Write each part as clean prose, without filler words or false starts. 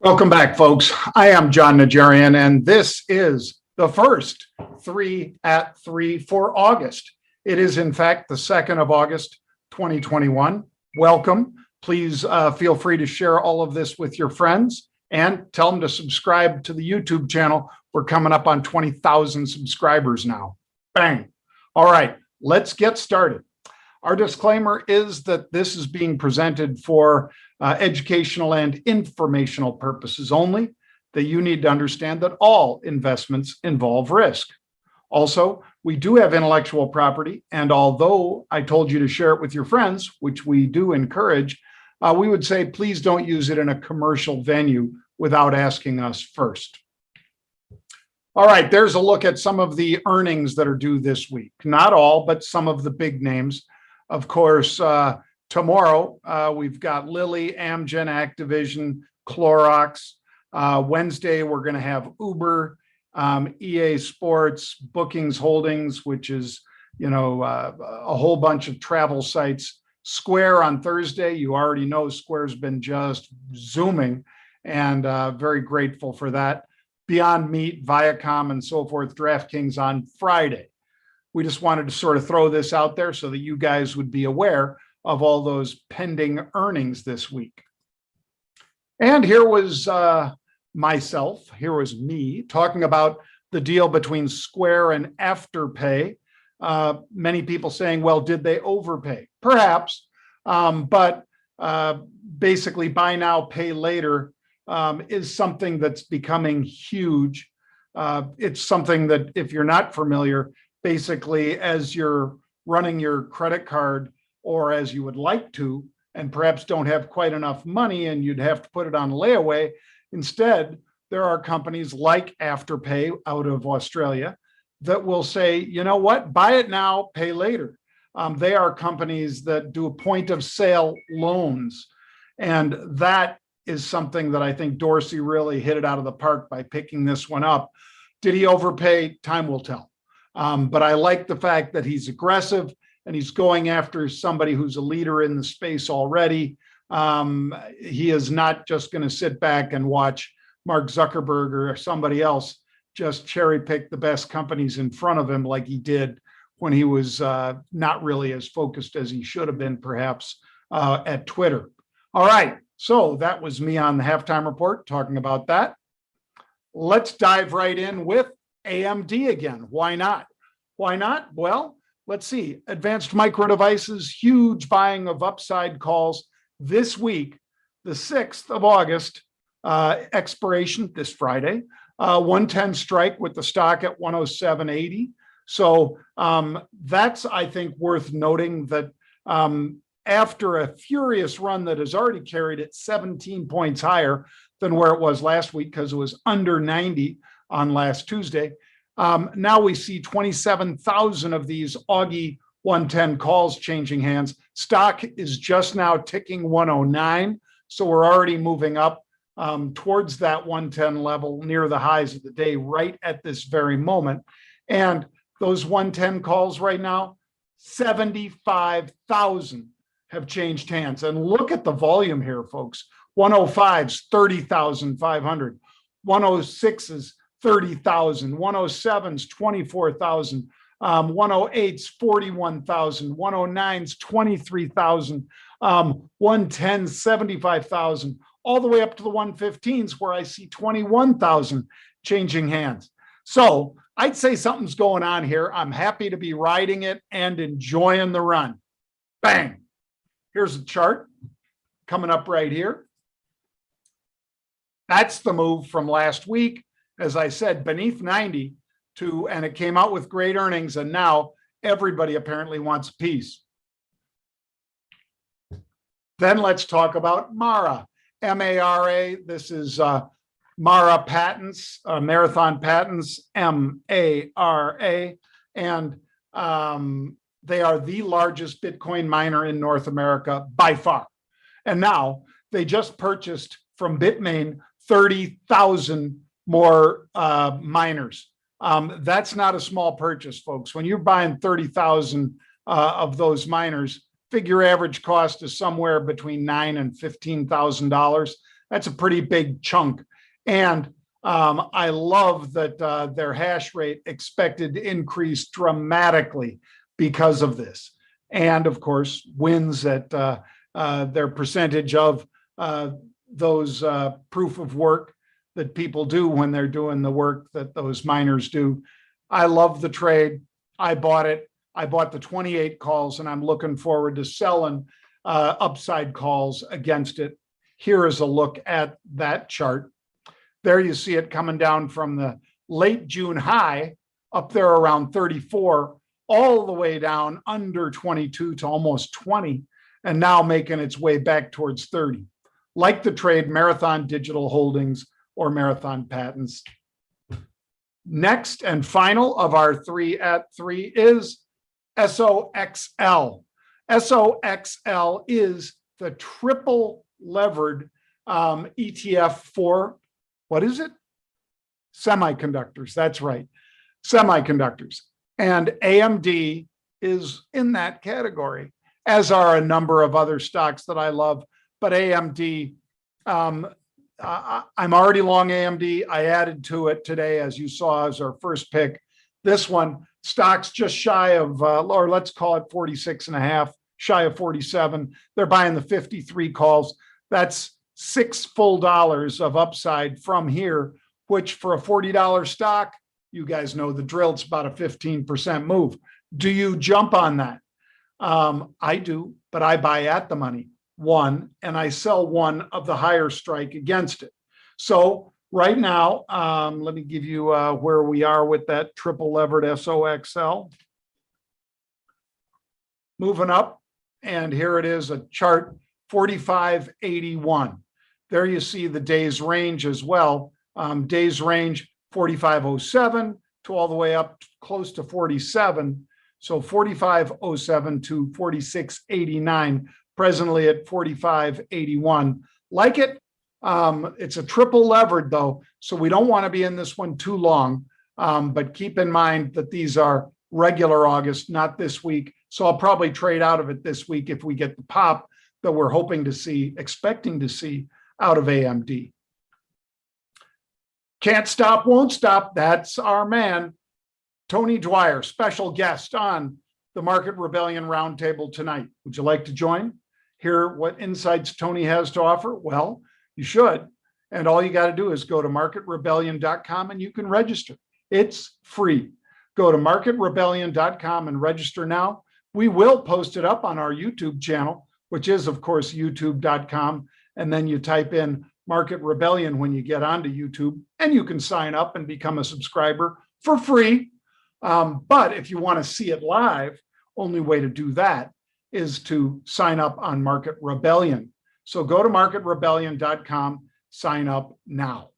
Welcome back, folks. I am Jon Najarian, and this is the first 3 at 3 for August. It is, in fact, the 2nd of August, 2021. Welcome. Please feel free to share all of this with your friends and tell them to subscribe to the YouTube channel. We're coming up on 20,000 subscribers now. Bang. All right, let's get started. Our disclaimer is that this is being presented for educational and informational purposes only, that you need to understand that all investments involve risk. Also, we do have intellectual property, and although I told you to share it with your friends, which we do encourage, we would say please don't use it in a commercial venue without asking us first. All right, there's a look at some of the earnings that are due this week. Not all, but some of the big names. Of course, tomorrow, we've got Lilly, Amgen, Activision, Clorox. Wednesday, we're going to have Uber, EA Sports, Bookings Holdings, which is, a whole bunch of travel sites. Square on Thursday. You already know Square's been just zooming, and very grateful for that. Beyond Meat, Viacom, and so forth. DraftKings on Friday. We just wanted to sort of throw this out there so that you guys would be aware of all those pending earnings this week. And here was myself, here was me talking about the deal between Square and Afterpay. Many people saying, well, did they overpay? Perhaps, but basically buy now, pay later is something that's becoming huge. It's something that if you're not familiar, basically, as you're running your credit card, or as you would like to, and perhaps don't have quite enough money and you'd have to put it on layaway, instead, there are companies like Afterpay out of Australia that will say, you know what, buy it now, pay later. They are companies that do point of sale loans. And that is something that I think Dorsey really hit it out of the park by picking this one up. Did he overpay? Time will tell. But I like the fact that he's aggressive and he's going after somebody who's a leader in the space already. He is not just going to sit back and watch Mark Zuckerberg or somebody else just cherry pick the best companies in front of him like he did when he was not really as focused as he should have been, perhaps, at Twitter. All right, so that was me on the halftime report talking about that. Let's dive right in with AMD again. Why not? Why not? Well, let's see. Advanced Micro Devices, huge buying of upside calls this week, the 6th of August, expiration this Friday, 110 strike with the stock at 107.80. So that's, I think, worth noting that after a furious run that has already carried it 17 points higher than where it was last week because it was under 90 on last Tuesday. Now we see 27,000 of these Augie 110 calls changing hands. Stock is just now ticking 109. So we're already moving up towards that 110 level near the highs of the day right at this very moment. And those 110 calls right now, 75,000 have changed hands. And look at the volume here, folks. 105's 30,500. 106's 30,000, 107's 24,000, 108's 41,000, 109's 23,000, 110's 75,000, all the way up to the 115s where I see 21,000 changing hands. So I'd say something's going on here. I'm happy to be riding it and enjoying the run. Bang. Here's a chart coming up right here. That's the move from last week. As I said, beneath 90 and it came out with great earnings, and now everybody apparently wants a piece. Then let's talk about Mara, M-A-R-A. This is Mara Patents, Marathon Patents, M-A-R-A. And they are the largest Bitcoin miner in North America by far. And now they just purchased from Bitmain 30,000 more miners. That's not a small purchase, folks. When you're buying 30,000 of those miners, figure average cost is somewhere between $9,000 and $15,000. That's a pretty big chunk. And I love that their hash rate expected to increase dramatically because of this. And of course, wins at their percentage of those proof of work that people do when they're doing the work that those miners do. I love the trade. I bought it. I bought the 28 calls, and I'm looking forward to selling upside calls against it. Here is a look at that chart. There you see it coming down from the late June high up there around 34, all the way down under 22 to almost 20, and now making its way back towards 30. Like the trade, Marathon Digital Holdings or Marathon Patents. Next and final of our 3 at 3 is SOXL. SOXL is the triple levered ETF for, what is it? Semiconductors. That's right. Semiconductors. And AMD is in that category, as are a number of other stocks that I love. But AMD, I'm already long AMD. I added to it today, as you saw, as our first pick. This one, stock's just shy of, or let's call it 46 and a half, shy of 47. They're buying the 53 calls. That's $6 full of upside from here, which for a $40 stock, you guys know the drill, it's about a 15% move. Do you jump on that? I do, but I buy at the money, one, and I sell one of the higher strike against it. So right now, let me give you where we are with that triple levered SOXL. Moving up, and here it is, a chart 4581. There you see the day's range as well. Day's range 4507 to all the way up close to 47. So 4507 to 4689, presently at 4581. Like it, it's a triple levered though, so we don't want to be in this one too long. But keep in mind that these are regular August, not this week. So I'll probably trade out of it this week if we get the pop that we're hoping to see, expecting to see out of AMD. Can't stop, won't stop. That's our man, Tony Dwyer, special guest on the Market Rebellion Roundtable tonight. Would you like to join? Hear what insights Tony has to offer? Well, you should. And all you got to do is go to marketrebellion.com and you can register. It's free. Go to marketrebellion.com and register now. We will post it up on our YouTube channel, which is, of course, youtube.com. And then you type in Market Rebellion when you get onto YouTube, and you can sign up and become a subscriber for free. But if you want to see it live, only way to do that is to sign up on Market Rebellion. So go to marketrebellion.com, sign up now.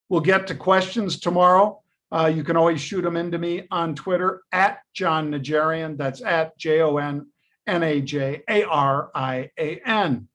We'll get to questions tomorrow. You can always shoot them into me on Twitter at Jon Najarian. That's at JONNAJARIAN.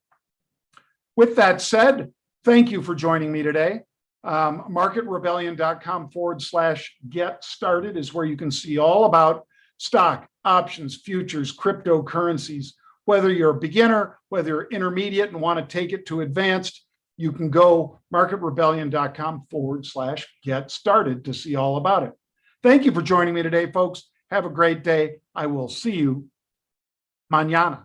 With that said, thank you for joining me today. Marketrebellion.com/get started is where you can see all about stock, options, futures, cryptocurrencies. Whether you're a beginner, whether you're intermediate and want to take it to advanced, you can go marketrebellion.com/get started to see all about it. Thank you for joining me today, folks. Have a great day. I will see you mañana.